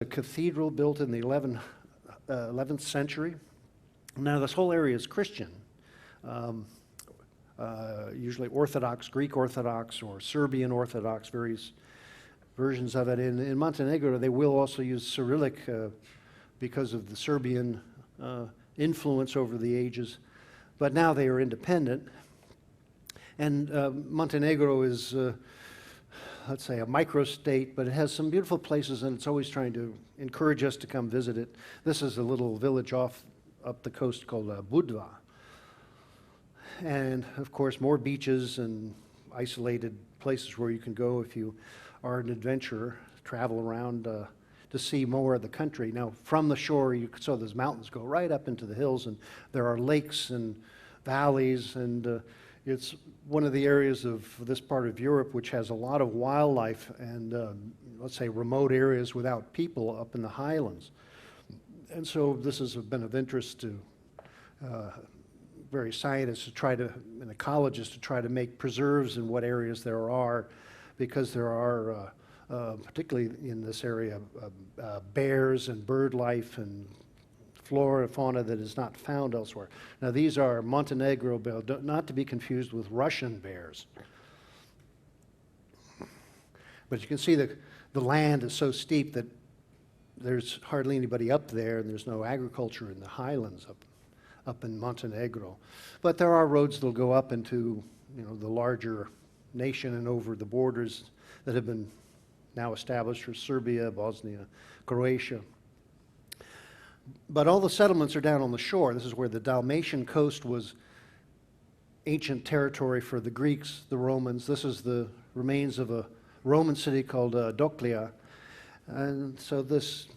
a cathedral built in the 11th century. Now this whole area is Christian, usually Orthodox, Greek Orthodox, or Serbian Orthodox, various versions of it. In Montenegro, they will also use Cyrillic because of the Serbian influence over the ages, but now they are independent. And Montenegro is, let's say, a microstate, but it has some beautiful places, and it's always trying to encourage us to come visit it. This is a little village up the coast called Budva. And of course, more beaches and isolated places where you can go if you are an adventurer, travel around to see more of the country. Now, from the shore, you saw those mountains go right up into the hills, and there are lakes and valleys, and it's one of the areas of this part of Europe which has a lot of wildlife and, let's say, remote areas without people up in the highlands. And so this has been of interest to various scientists to try to, and ecologists to try to make preserves in what areas there are, because there are, particularly in this area, bears and bird life and flora and fauna that is not found elsewhere. Now these are Montenegro bears, not to be confused with Russian bears. But you can see that the land is so steep that there's hardly anybody up there, and there's no agriculture in the highlands up in Montenegro. But there are roads that'll go up into, you know, the larger nation and over the borders that have been now established for Serbia, Bosnia, Croatia. But all the settlements are down on the shore. This is where the Dalmatian coast was ancient territory for the Greeks, the Romans. This is the remains of a Roman city called Doclea. And so this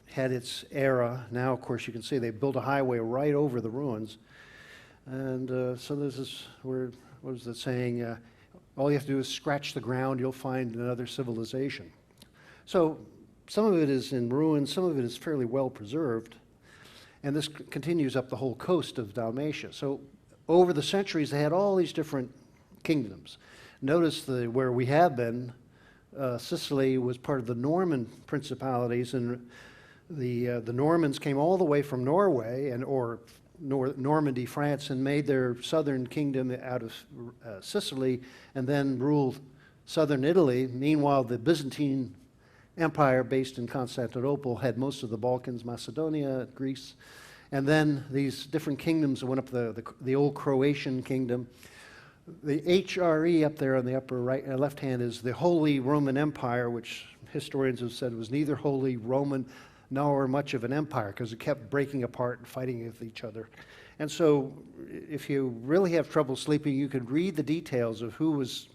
had its era. Now, of course, you can see they built a highway right over the ruins. And so this is where, what was the saying? All you have to do is scratch the ground, you'll find another civilization. So some of it is in ruins, some of it is fairly well preserved, and this continues up the whole coast of Dalmatia. So over the centuries, they had all these different kingdoms. Notice where we have been, Sicily was part of the Norman principalities, and the Normans came all the way from Norway or Normandy, France, and made their southern kingdom out of Sicily, and then ruled southern Italy. Meanwhile, the Byzantine Empire, based in Constantinople, had most of the Balkans, Macedonia, Greece, and then these different kingdoms went up the old Croatian kingdom. The HRE up there on the upper right, left hand is the Holy Roman Empire, which historians have said was neither Holy Roman nor much of an empire, because it kept breaking apart and fighting with each other. And so if you really have trouble sleeping, you could read the details of who was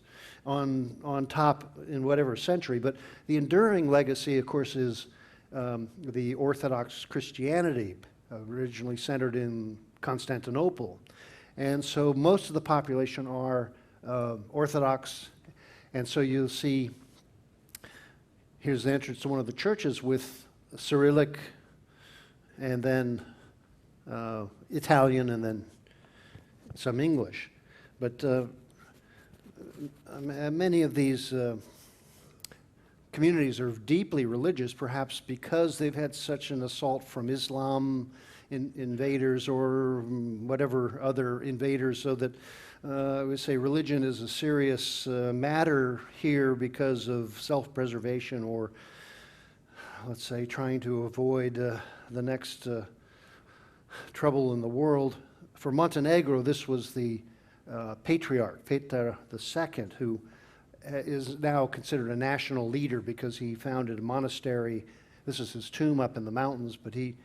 on top in whatever century. But the enduring legacy, of course, is the Orthodox Christianity, originally centered in Constantinople. And so most of the population are Orthodox. And so you'll see, here's the entrance to one of the churches with Cyrillic, and then Italian, and then some English. But many of these communities are deeply religious, perhaps because they've had such an assault from Islam invaders or whatever other invaders, so that I would say religion is a serious matter here because of self-preservation, or let's say trying to avoid the next trouble in the world. For Montenegro, this was the patriarch, Petar II, who is now considered a national leader because he founded a monastery. This is his tomb up in the mountains, but he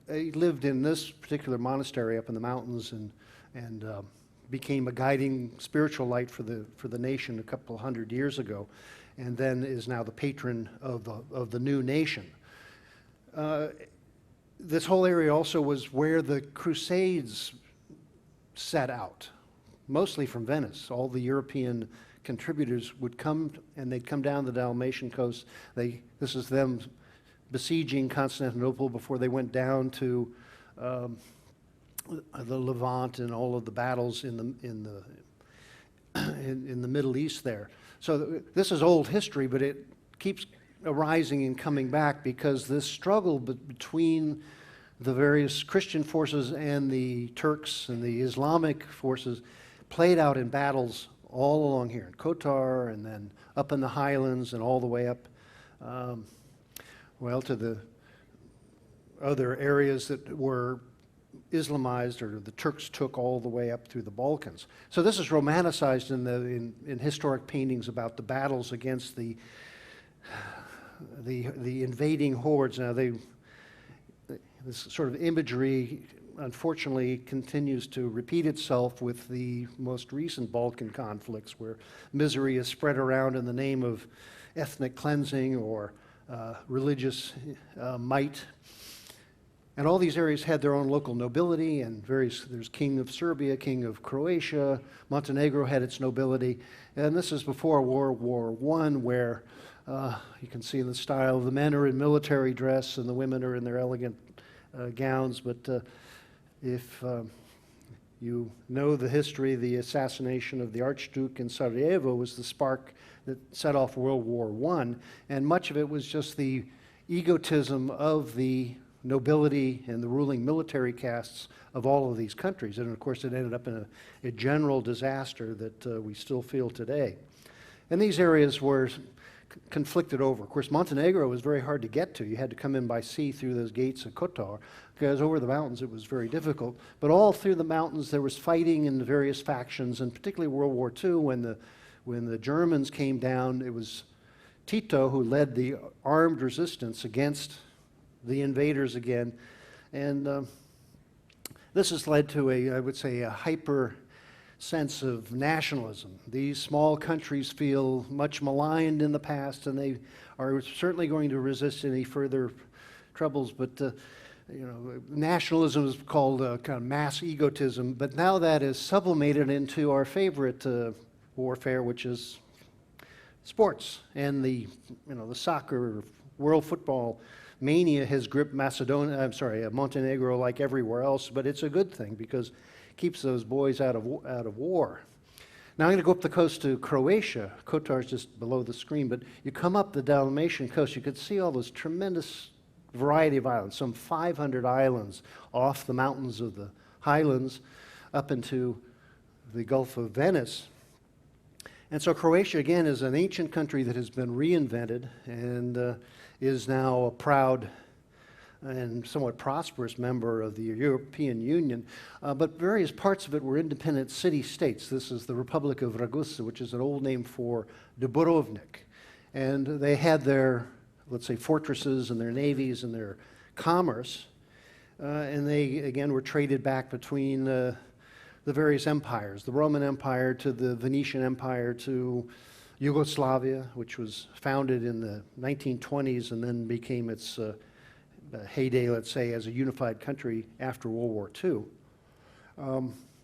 lived in this particular monastery up in the mountains, and became a guiding spiritual light for the nation a couple hundred years ago, and then is now the patron of the new nation. This whole area also was where the Crusades set out, mostly from Venice. All the European contributors would come, and they'd come down the Dalmatian coast. This is them besieging Constantinople before they went down to the Levant and all of the battles in the Middle East there. So this is old history, but it keeps arising and coming back because this struggle between the various Christian forces and the Turks and the Islamic forces played out in battles all along here in Kotor and then up in the highlands and all the way up, well, to the other areas that were Islamized or the Turks took all the way up through the Balkans. So this is romanticized in historic paintings about the battles against the invading hordes. Now this sort of imagery unfortunately continues to repeat itself with the most recent Balkan conflicts where misery is spread around in the name of ethnic cleansing or religious might. And all these areas had their own local nobility and there's King of Serbia, King of Croatia, Montenegro had its nobility. And this is before World War I where you can see in the style, the men are in military dress and the women are in their elegant gowns. But if you know the history, the assassination of the Archduke in Sarajevo was the spark that set off World War I. And much of it was just the egotism of the nobility and the ruling military castes of all of these countries. And of course, it ended up in a general disaster that we still feel today. And these areas were conflicted over. Of course, Montenegro was very hard to get to. You had to come in by sea through those gates of Kotor, because over the mountains it was very difficult. But all through the mountains there was fighting in the various factions, and particularly World War II when the Germans came down, it was Tito who led the armed resistance against the invaders again. And this has led to I would say, a hyper sense of nationalism. These small countries feel much maligned in the past, and they are certainly going to resist any further troubles. But nationalism is called kind of mass egotism. But now that is sublimated into our favorite warfare, which is sports and the soccer, world football mania has gripped Montenegro like everywhere else, but it's a good thing because it keeps those boys out of war. Now I'm going to go up the coast to Croatia. Kotor is just below the screen, but you come up the Dalmatian coast, you could see all those tremendous variety of islands, some 500 islands off the mountains of the highlands up into the Gulf of Venice. And so Croatia, again, is an ancient country that has been reinvented and is now a proud and somewhat prosperous member of the European Union, but various parts of it were independent city-states. This is the Republic of Ragusa, which is an old name for Dubrovnik. And they had their, let's say, fortresses and their navies and their commerce, and they, again, were traded back between the various empires, the Roman Empire to the Venetian Empire to Yugoslavia, which was founded in the 1920s and then became its heyday, let's say, as a unified country after World War II.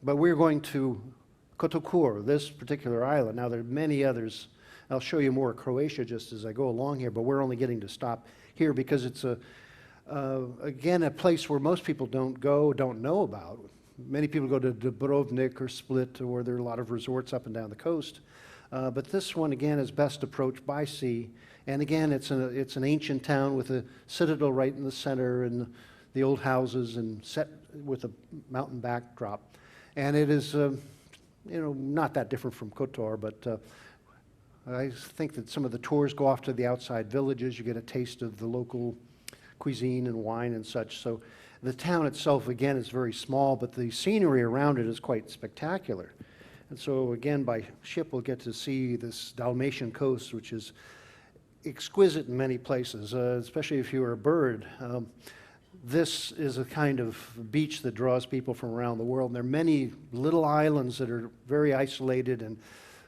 But we're going to Kotor, this particular island. Now, there are many others. I'll show you more of Croatia just as I go along here, but we're only getting to stop here because it's, again, a place where most people don't know about. Many people go to Dubrovnik or Split, or there are a lot of resorts up and down the coast. But this one, again, is best approached by sea. And again, it's an ancient town with a citadel right in the center and the old houses and set with a mountain backdrop. And it is, not that different from Kotor, but I think that some of the tours go off to the outside villages. You get a taste of the local cuisine and wine and such. So the town itself, again, is very small, but the scenery around it is quite spectacular. And so, again, by ship, we'll get to see this Dalmatian coast, which is exquisite in many places, especially if you're a bird. This is a kind of beach that draws people from around the world. And there are many little islands that are very isolated and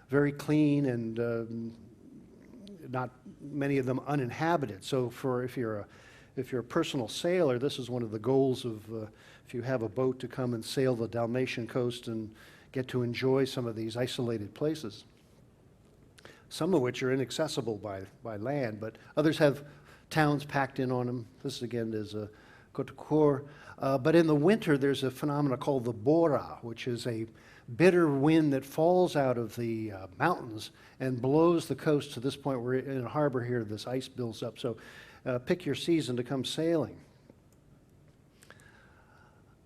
very clean and not many of them uninhabited. So if you're a personal sailor, this is one of the goals of if you have a boat to come and sail the Dalmatian coast and get to enjoy some of these isolated places, some of which are inaccessible by land, but others have towns packed in on them. This, again, is Kotor. But in the winter, there's a phenomenon called the bora, which is a bitter wind that falls out of the mountains and blows the coast to this point. We're in a harbor here, this ice builds up. So pick your season to come sailing.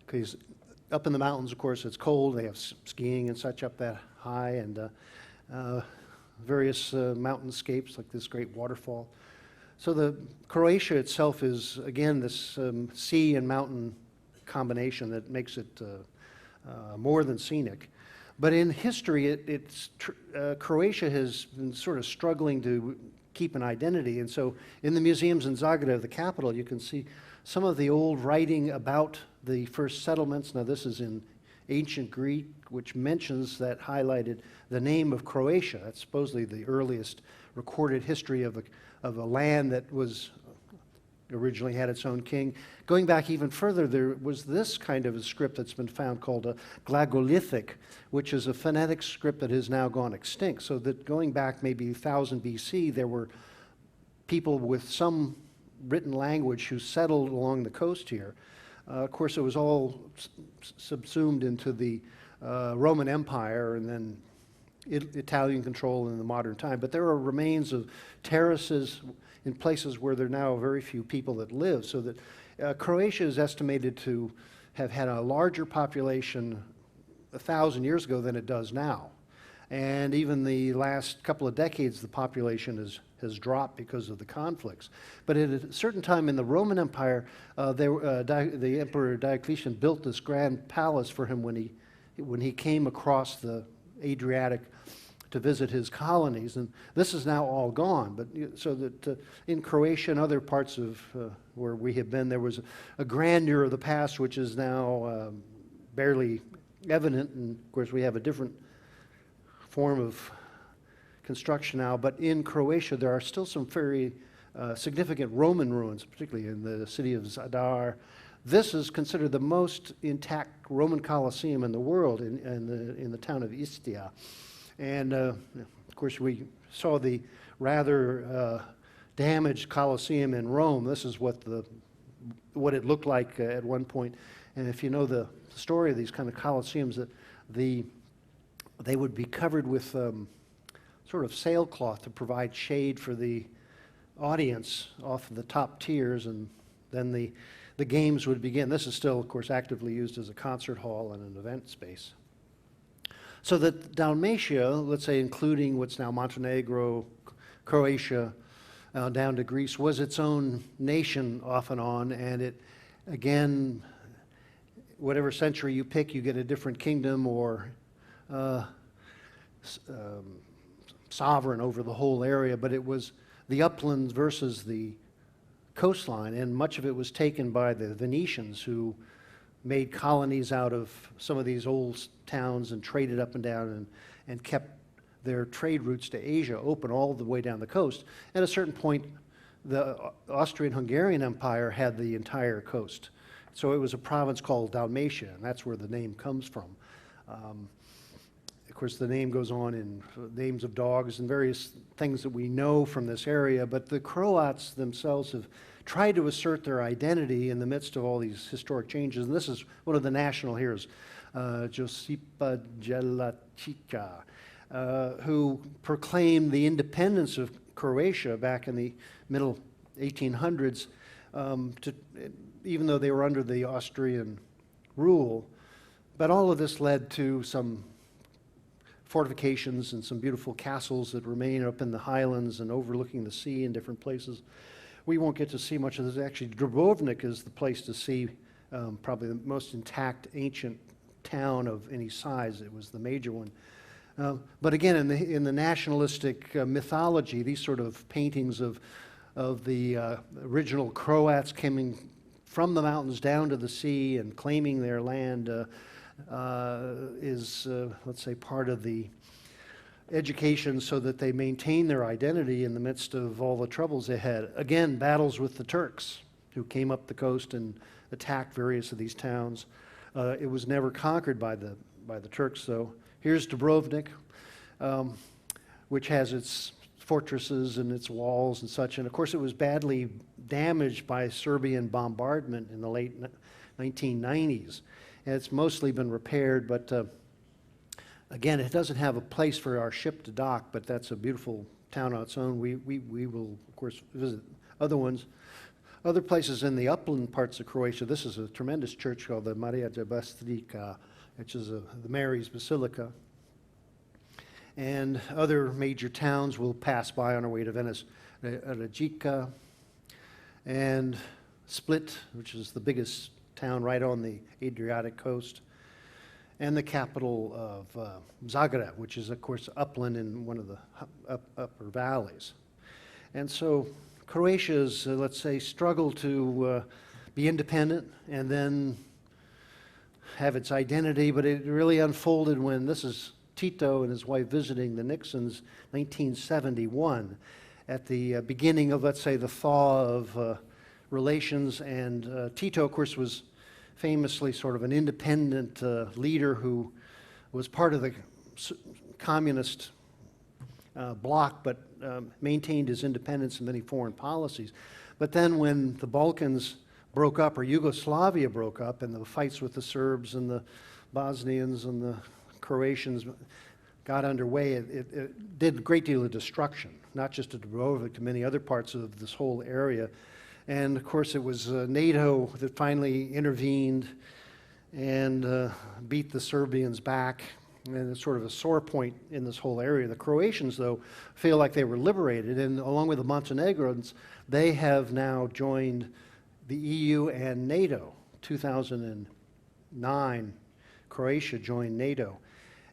Because up in the mountains, of course, it's cold. They have skiing and such up that high, and various mountainscapes like this great waterfall. So the Croatia itself is, again, this sea and mountain combination that makes it more than scenic. But in history, Croatia has been sort of struggling to keep an identity. And so in the museums in Zagreb, the capital, you can see some of the old writing about the first settlements. Now this is in ancient Greek, which mentions that highlighted the name of Croatia. That's supposedly the earliest recorded history of a land that was originally had its own king. Going back even further, there was this kind of a script that's been found called a Glagolithic, which is a phonetic script that has now gone extinct. So that going back maybe 1000 BC, there were people with some written language who settled along the coast here. Of course, it was all subsumed into the Roman Empire and then Italian control in the modern time. But there are remains of terraces in places where there are now very few people that live, so that Croatia is estimated to have had a larger population 1,000 years ago than it does now. And even the last couple of decades, the population has dropped because of the conflicts. But at a certain time in the Roman Empire, the Emperor Diocletian built this grand palace for him when he came across the Adriatic to visit his colonies, and this is now all gone. But so that in Croatia and other parts of where we have been, there was a grandeur of the past which is now barely evident, and of course we have a different form of construction now. But in Croatia there are still some very significant Roman ruins, particularly in the city of Zadar. This is considered the most intact Roman Colosseum in the world in the town of Istia. And of course, we saw the rather damaged Colosseum in Rome. This is what it looked like at one point. And if you know the story of these kind of Colosseums, that they would be covered with sort of sailcloth to provide shade for the audience off of the top tiers, and then the games would begin. This is still, of course, actively used as a concert hall and an event space. So that Dalmatia, let's say including what's now Montenegro, Croatia, down to Greece, was its own nation off and on, and it, again, whatever century you pick, you get a different kingdom or sovereign over the whole area, but it was the uplands versus the coastline, and much of it was taken by the Venetians, who made colonies out of some of these old towns and traded up and down and kept their trade routes to Asia open all the way down the coast. At a certain point, the Austrian-Hungarian Empire had the entire coast. So it was a province called Dalmatia, and that's where the name comes from. Of course, the name goes on in names of dogs and various things that we know from this area, but the Croats themselves have tried to assert their identity in the midst of all these historic changes. And this is one of the national heroes, Josipa Jelačića, who proclaimed the independence of Croatia back in the middle 1800s, even though they were under the Austrian rule. But all of this led to some fortifications and some beautiful castles that remain up in the highlands and overlooking the sea in different places. We won't get to see much of this. Actually, Dubrovnik is the place to see probably the most intact ancient town of any size. It was the major one. But again, in the nationalistic mythology, these sort of paintings of the original Croats coming from the mountains down to the sea and claiming their land is, let's say, part of the education so that they maintain their identity in the midst of all the troubles they had. Again, battles with the Turks, who came up the coast and attacked various of these towns. It was never conquered by the Turks, so here's Dubrovnik, which has its fortresses and its walls and such, and of course it was badly damaged by Serbian bombardment in the late 1990s. And it's mostly been repaired, but Again, it doesn't have a place for our ship to dock, but that's a beautiful town on its own. We will, of course, visit other ones. Other places in the upland parts of Croatia, this is a tremendous church called the Maria de Bastrika, which is the Mary's Basilica. And other major towns we'll pass by on our way to Venice. Rijeka and Split, which is the biggest town right on the Adriatic coast. And the capital of Zagreb, which is, of course, upland in one of the upper valleys. And so Croatia's, let's say, struggle to be independent and then have its identity, but it really unfolded when this is Tito and his wife visiting the Nixons, 1971, at the beginning of, let's say, the thaw of relations. And Tito, of course, was famously sort of an independent leader who was part of the communist bloc, but maintained his independence in many foreign policies. But then when the Balkans broke up, or Yugoslavia broke up, and the fights with the Serbs and the Bosnians and the Croatians got underway, it did a great deal of destruction, not just to Dubrovnik, to many other parts of this whole area. And of course it was NATO that finally intervened and beat the Serbians back. And it's sort of a sore point in this whole area. The Croatians, though, feel like they were liberated, and along with the Montenegrins, they have now joined the EU and NATO. 2009, Croatia joined NATO.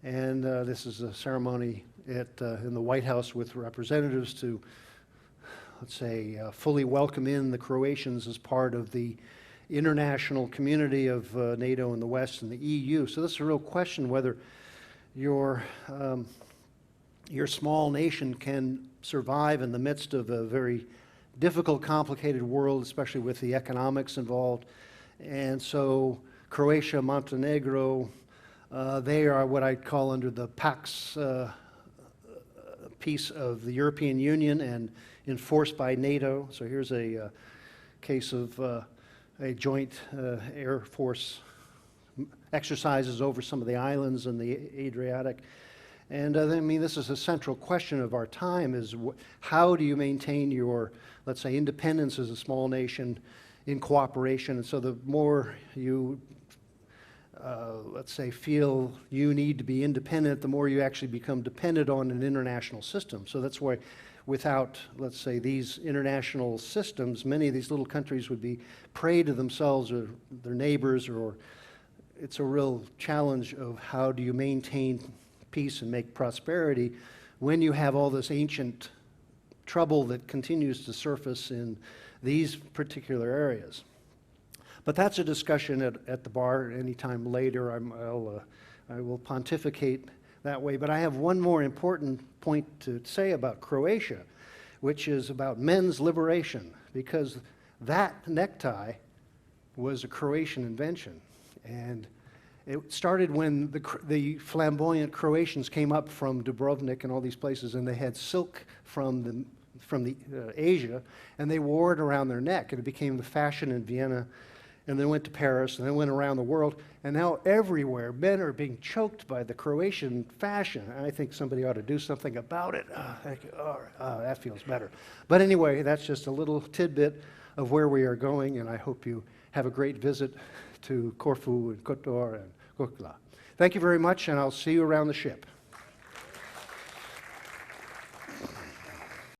And this is a ceremony in the White House with representatives to, let's say, fully welcome in the Croatians as part of the international community of NATO in the West and the EU. So this is a real question whether your small nation can survive in the midst of a very difficult, complicated world, especially with the economics involved. And so Croatia, Montenegro, they are what I'd call under the Pax piece of the European Union and enforced by NATO. So here's a case of a joint Air Force exercises over some of the islands in the Adriatic. And I mean, this is a central question of our time, is how do you maintain your, let's say, independence as a small nation in cooperation? And so the more you, let's say, feel you need to be independent, the more you actually become dependent on an international system. So that's why without, let's say, these international systems, many of these little countries would be prey to themselves or their neighbors, or it's a real challenge of how do you maintain peace and make prosperity when you have all this ancient trouble that continues to surface in these particular areas. But that's a discussion at the bar any time later. I will pontificate that way. But I have one more important point to say about Croatia, which is about men's liberation, because that necktie was a Croatian invention. And it started when the flamboyant Croatians came up from Dubrovnik and all these places, and they had silk from Asia, and they wore it around their neck, and it became the fashion in Vienna, and then went to Paris, and then went around the world, and now everywhere men are being choked by the Croatian fashion. And I think somebody ought to do something about it. That feels better. But anyway, that's just a little tidbit of where we are going, and I hope you have a great visit to Corfu and Kotor and Dubrovnik. Thank you very much, and I'll see you around the ship.